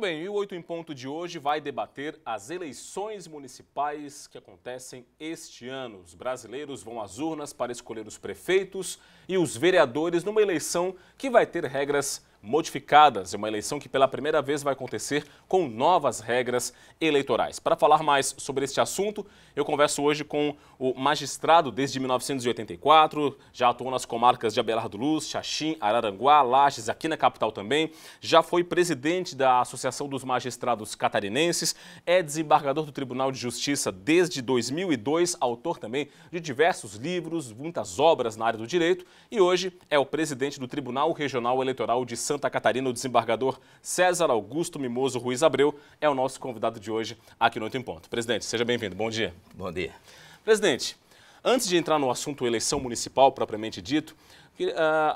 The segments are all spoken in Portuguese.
bem, e o 8 em ponto de hoje vai debater as eleições municipais que acontecem este ano. Os brasileiros vão às urnas para escolher os prefeitos e os vereadores numa eleição que vai ter regras modificadas. É uma eleição que pela primeira vez vai acontecer com novas regras eleitorais. Para falar mais sobre este assunto, eu converso hoje com o magistrado desde 1984, já atuou nas comarcas de Abelardo Luz, Xaxim, Araranguá, Lages, aqui na capital também, já foi presidente da Associação dos Magistrados Catarinenses, é desembargador do Tribunal de Justiça desde 2002, autor também de diversos livros, muitas obras na área do direito e hoje é o presidente do Tribunal Regional Eleitoral de Santa Catarina, o desembargador César Augusto Mimoso Ruiz Abreu, é o nosso convidado de hoje aqui no 8 em Ponto. Presidente, seja bem-vindo. Bom dia. Bom dia. Presidente, antes de entrar no assunto eleição municipal propriamente dito,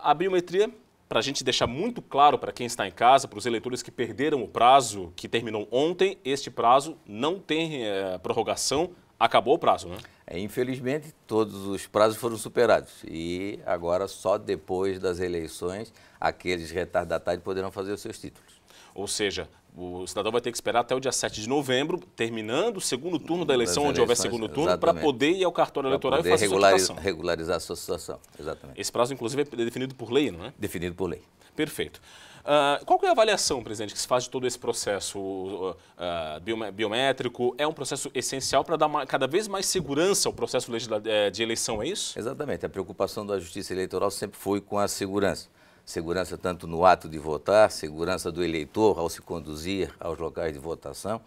a biometria, para a gente deixar muito claro para quem está em casa, para os eleitores que perderam o prazo que terminou ontem, este prazo não tem prorrogação, acabou o prazo, né? Infelizmente, todos os prazos foram superados e agora só depois das eleições aqueles retardatários poderão fazer os seus títulos. Ou seja, o cidadão vai ter que esperar até o dia 7 de novembro, terminando o segundo turno da eleição, onde houver segundo turno, para poder ir ao cartório eleitoral e fazer a solicitação. Regularizar a sua situação, exatamente. Esse prazo, inclusive, é definido por lei, não é? Definido por lei. Perfeito. Qual que é a avaliação, presidente, que se faz de todo esse processo biométrico? É um processo essencial para dar cada vez mais segurança ao processo de eleição, é isso? Exatamente. A preocupação da Justiça Eleitoral sempre foi com a segurança. Segurança tanto no ato de votar, segurança do eleitor ao se conduzir aos locais de votação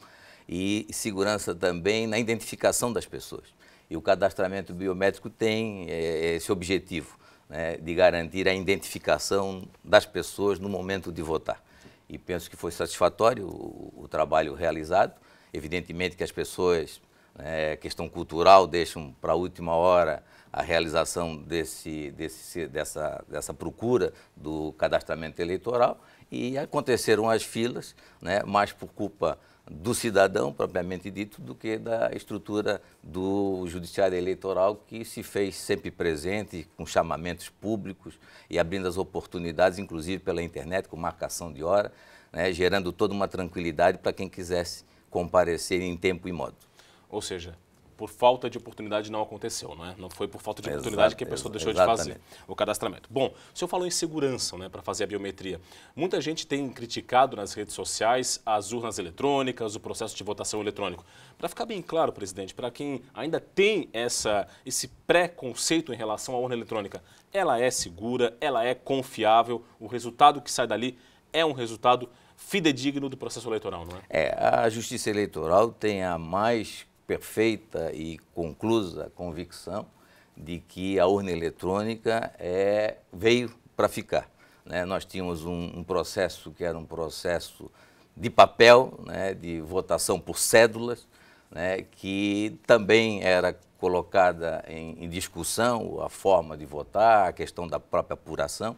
e segurança também na identificação das pessoas. E o cadastramento biométrico tem esse objetivo, né, de garantir a identificação das pessoas no momento de votar. E penso que foi satisfatório o trabalho realizado. Evidentemente que as pessoas, questão cultural, deixam para a última hora a realização dessa procura do cadastramento eleitoral e aconteceram as filas, né, mais por culpa do cidadão, propriamente dito, do que da estrutura do judiciário eleitoral, que se fez sempre presente, com chamamentos públicos e abrindo as oportunidades, inclusive pela internet, com marcação de hora, né, gerando toda uma tranquilidade para quem quisesse comparecer em tempo e modo. Ou seja, por falta de oportunidade não aconteceu, não é? Não foi por falta de oportunidade que a pessoa deixou de fazer o cadastramento. Bom, o senhor falou em segurança, né, para fazer a biometria. Muita gente tem criticado nas redes sociais as urnas eletrônicas, o processo de votação eletrônico. Para ficar bem claro, presidente, para quem ainda tem esse pré-conceito em relação à urna eletrônica, ela é segura, ela é confiável, o resultado que sai dali é um resultado fidedigno do processo eleitoral, não é? A Justiça Eleitoral tem a mais perfeita e conclusa convicção de que a urna eletrônica veio para ficar, né? Nós tínhamos um processo que era um processo de papel, né, de votação por cédulas, né, que também era colocada em discussão a forma de votar, a questão da própria apuração.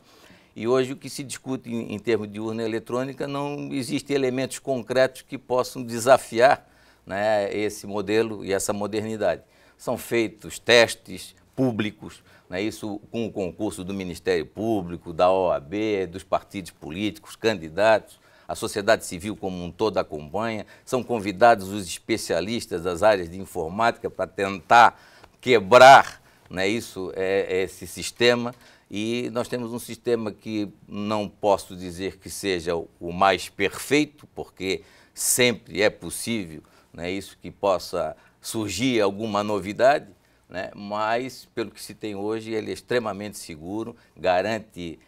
E hoje o que se discute em termos de urna eletrônica não existem elementos concretos que possam desafiar, né, esse modelo e essa modernidade. São feitos testes públicos, né, isso com o concurso do Ministério Público, da OAB, dos partidos políticos, candidatos, a sociedade civil como um todo acompanha, são convidados os especialistas das áreas de informática para tentar quebrar, né, esse sistema. E nós temos um sistema que não posso dizer que seja o mais perfeito, porque sempre é possível, né, isso que possa surgir alguma novidade, né, mas pelo que se tem hoje ele é extremamente seguro, garante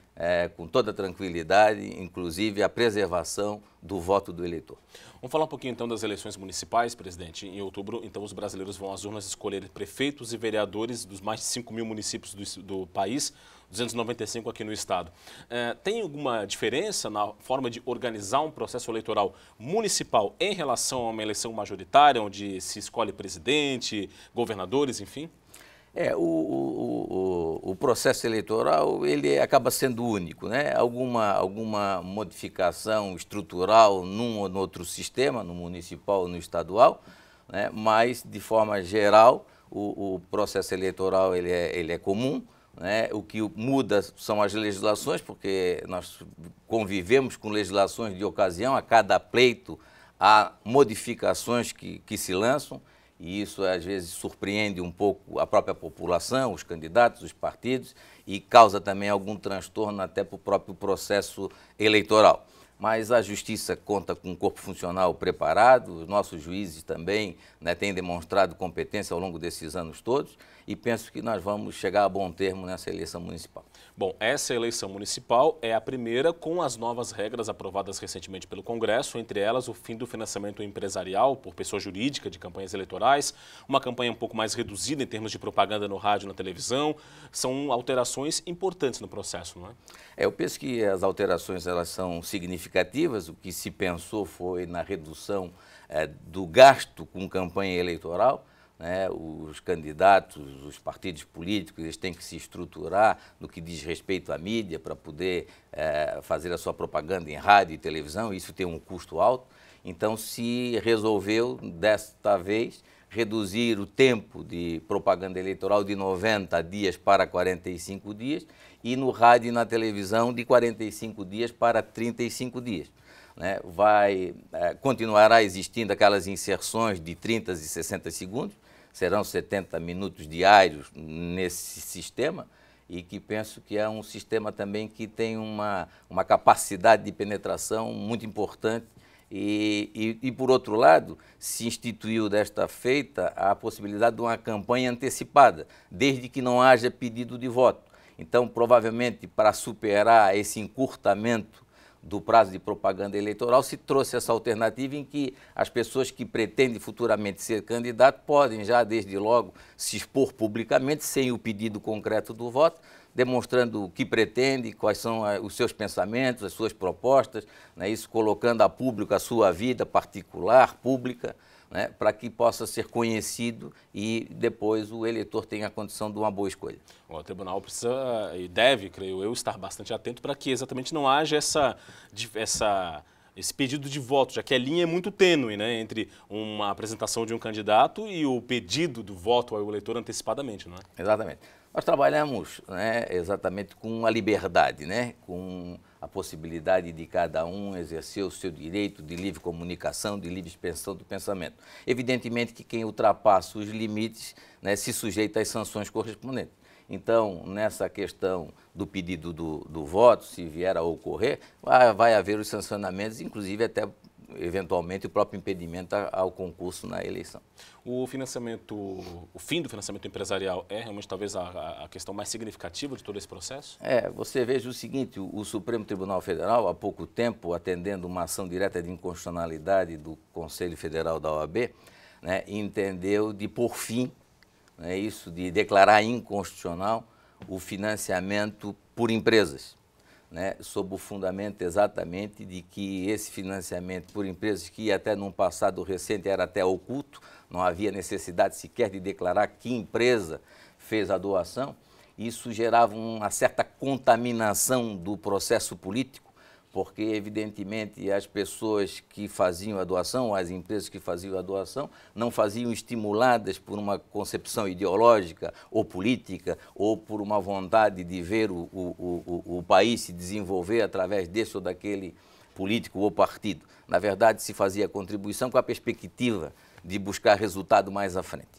com toda tranquilidade, inclusive a preservação do voto do eleitor. Vamos falar um pouquinho então das eleições municipais, presidente. Em outubro, então, os brasileiros vão às urnas escolher prefeitos e vereadores dos mais de 5 mil municípios do país, 295 aqui no estado. Tem alguma diferença na forma de organizar um processo eleitoral municipal em relação a uma eleição majoritária, onde se escolhe presidente, governadores, enfim? O processo eleitoral ele acaba sendo único, né? Alguma modificação estrutural num ou no outro sistema, no municipal ou no estadual, né? Mas, de forma geral, o processo eleitoral ele é comum, né? O que muda são as legislações, porque nós convivemos com legislações de ocasião, a cada pleito há modificações que se lançam, e isso às vezes surpreende um pouco a própria população, os candidatos, os partidos, e causa também algum transtorno até para o próprio processo eleitoral. Mas a Justiça conta com um corpo funcional preparado, os nossos juízes também, né, têm demonstrado competência ao longo desses anos todos, e penso que nós vamos chegar a bom termo nessa eleição municipal. Bom, essa eleição municipal é a primeira com as novas regras aprovadas recentemente pelo Congresso, entre elas o fim do financiamento empresarial por pessoa jurídica de campanhas eleitorais, uma campanha um pouco mais reduzida em termos de propaganda no rádio e na televisão. São alterações importantes no processo, não é? Eu penso que as alterações elas são significativas. O que se pensou foi na redução do gasto com campanha eleitoral. Né, os candidatos, os partidos políticos, eles têm que se estruturar no que diz respeito à mídia para poder fazer a sua propaganda em rádio e televisão, isso tem um custo alto. Então se resolveu, desta vez, reduzir o tempo de propaganda eleitoral de 90 dias para 45 dias e no rádio e na televisão de 45 dias para 35 dias. Né, continuará existindo aquelas inserções de 30 e 60 segundos, serão 70 minutos diários nesse sistema e que penso que é um sistema também que tem uma capacidade de penetração muito importante e, por outro lado, se instituiu desta feita a possibilidade de uma campanha antecipada, desde que não haja pedido de voto. Então, provavelmente, para superar esse encurtamento do prazo de propaganda eleitoral, se trouxe essa alternativa em que as pessoas que pretendem futuramente ser candidato podem já, desde logo, se expor publicamente, sem o pedido concreto do voto, demonstrando o que pretende, quais são os seus pensamentos, as suas propostas, né, isso colocando a público a sua vida particular, pública, né, para que possa ser conhecido e depois o eleitor tenha a condição de uma boa escolha. O tribunal precisa e deve, creio eu, estar bastante atento para que exatamente não haja esse pedido de voto, já que a linha é muito tênue, né, entre uma apresentação de um candidato e o pedido do voto ao eleitor antecipadamente, não é? Exatamente. Nós trabalhamos, né, exatamente com a liberdade, né, com a possibilidade de cada um exercer o seu direito de livre comunicação, de livre expressão do pensamento. Evidentemente que quem ultrapassa os limites, né, se sujeita às sanções correspondentes. Então, nessa questão do pedido do voto, se vier a ocorrer, vai haver os sancionamentos, inclusive até, eventualmente, o próprio impedimento ao concurso na eleição. O fim do financiamento empresarial é realmente talvez a questão mais significativa de todo esse processo? Você veja o seguinte, o Supremo Tribunal Federal, há pouco tempo, atendendo uma ação direta de inconstitucionalidade do Conselho Federal da OAB, né, entendeu de por fim, né, isso de declarar inconstitucional o financiamento por empresas, né, sob o fundamento exatamente de que esse financiamento por empresas, que até num passado recente era até oculto, não havia necessidade sequer de declarar que empresa fez a doação, isso gerava uma certa contaminação do processo político, porque evidentemente as pessoas que faziam a doação, as empresas que faziam a doação, não faziam estimuladas por uma concepção ideológica ou política ou por uma vontade de ver o país se desenvolver através desse ou daquele político ou partido. Na verdade, se fazia a contribuição com a perspectiva de buscar resultado mais à frente.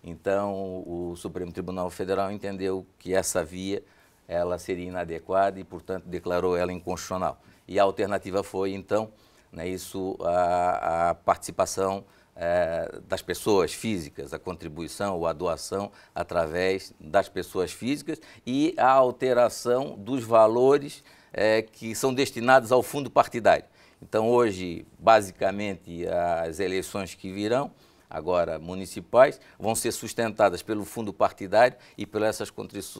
Então, o Supremo Tribunal Federal entendeu que essa via ela seria inadequada e, portanto, declarou ela inconstitucional. E a alternativa foi, então, né, a participação das pessoas físicas, a contribuição ou a doação através das pessoas físicas e a alteração dos valores que são destinados ao fundo partidário. Então, hoje, basicamente, as eleições que virão, agora municipais, vão ser sustentadas pelo fundo partidário e pelas essas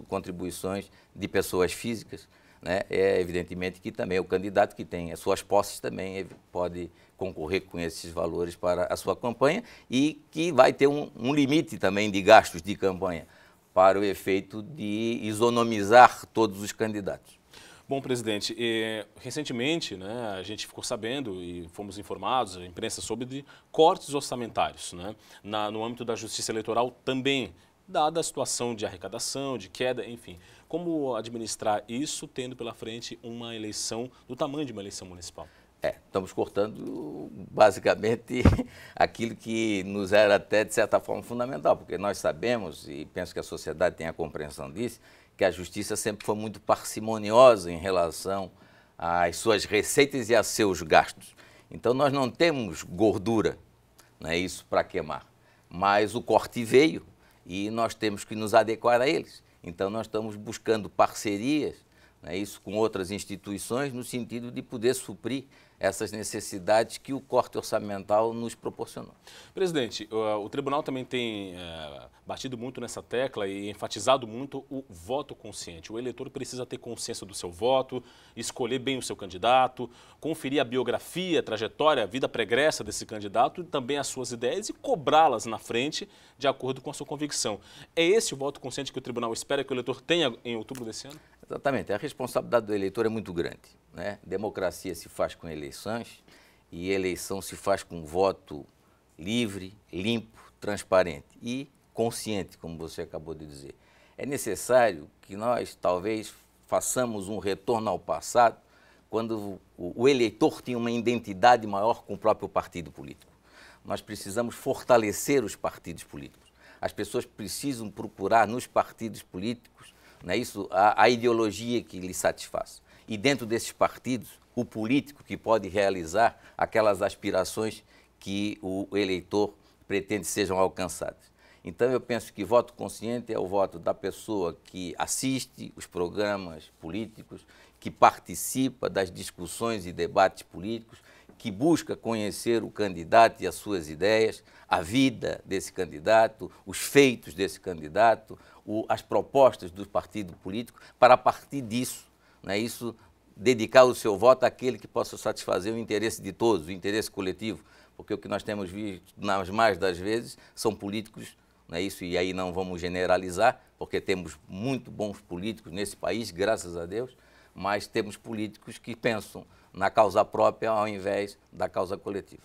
contribuições de pessoas físicas. Né? Evidentemente que também o candidato que tem as suas posses também pode concorrer com esses valores para a sua campanha e que vai ter um limite também de gastos de campanha para o efeito de isonomizar todos os candidatos. Bom, presidente, recentemente, né, a gente ficou sabendo e fomos informados, a imprensa soube de cortes orçamentários, né, no âmbito da Justiça Eleitoral também, dada a situação de arrecadação, de queda, enfim. Como administrar isso tendo pela frente uma eleição do tamanho de uma eleição municipal? Estamos cortando basicamente aquilo que nos era até, de certa forma, fundamental, porque nós sabemos, e penso que a sociedade tem a compreensão disso, que a justiça sempre foi muito parcimoniosa em relação às suas receitas e a seus gastos. Então, nós não temos gordura, né, isso para queimar, mas o corte veio e nós temos que nos adequar a eles. Então, nós estamos buscando parcerias, né, isso com outras instituições, no sentido de poder suprir essas necessidades que o corte orçamental nos proporcionou. Presidente, o tribunal também tem batido muito nessa tecla e enfatizado muito o voto consciente. O eleitor precisa ter consciência do seu voto, escolher bem o seu candidato, conferir a biografia, a trajetória, a vida pregressa desse candidato e também as suas ideias e cobrá-las na frente de acordo com a sua convicção. É esse o voto consciente que o tribunal espera que o eleitor tenha em outubro desse ano? Exatamente. A responsabilidade do eleitor é muito grande, né? Democracia se faz com eleições e eleição se faz com voto livre, limpo, transparente e consciente, como você acabou de dizer. É necessário que nós, talvez, façamos um retorno ao passado, quando o eleitor tinha uma identidade maior com o próprio partido político. Nós precisamos fortalecer os partidos políticos. As pessoas precisam procurar nos partidos políticos, não é isso, a ideologia que lhe satisfaz. E dentro desses partidos, o político que pode realizar aquelas aspirações que o eleitor pretende sejam alcançadas. Então, eu penso que voto consciente é o voto da pessoa que assiste os programas políticos, que participa das discussões e debates políticos, que busca conhecer o candidato e as suas ideias, a vida desse candidato, os feitos desse candidato, as propostas do partido político, para a partir disso, né, isso, dedicar o seu voto àquele que possa satisfazer o interesse de todos, o interesse coletivo, porque o que nós temos visto, nas mais das vezes, são políticos, não é isso, e aí não vamos generalizar, porque temos muito bons políticos nesse país, graças a Deus, mas temos políticos que pensam na causa própria ao invés da causa coletiva.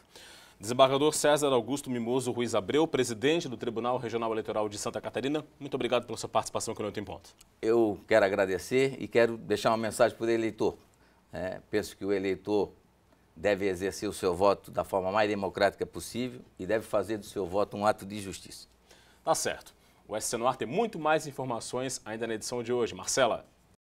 Desembargador César Augusto Mimoso Ruiz Abreu, presidente do Tribunal Regional Eleitoral de Santa Catarina, muito obrigado pela sua participação aqui no Oito em Ponto. Eu quero agradecer e quero deixar uma mensagem para o eleitor. Penso que o eleitor deve exercer o seu voto da forma mais democrática possível e deve fazer do seu voto um ato de justiça. Tá certo. O SC no Ar tem muito mais informações ainda na edição de hoje. Marcela.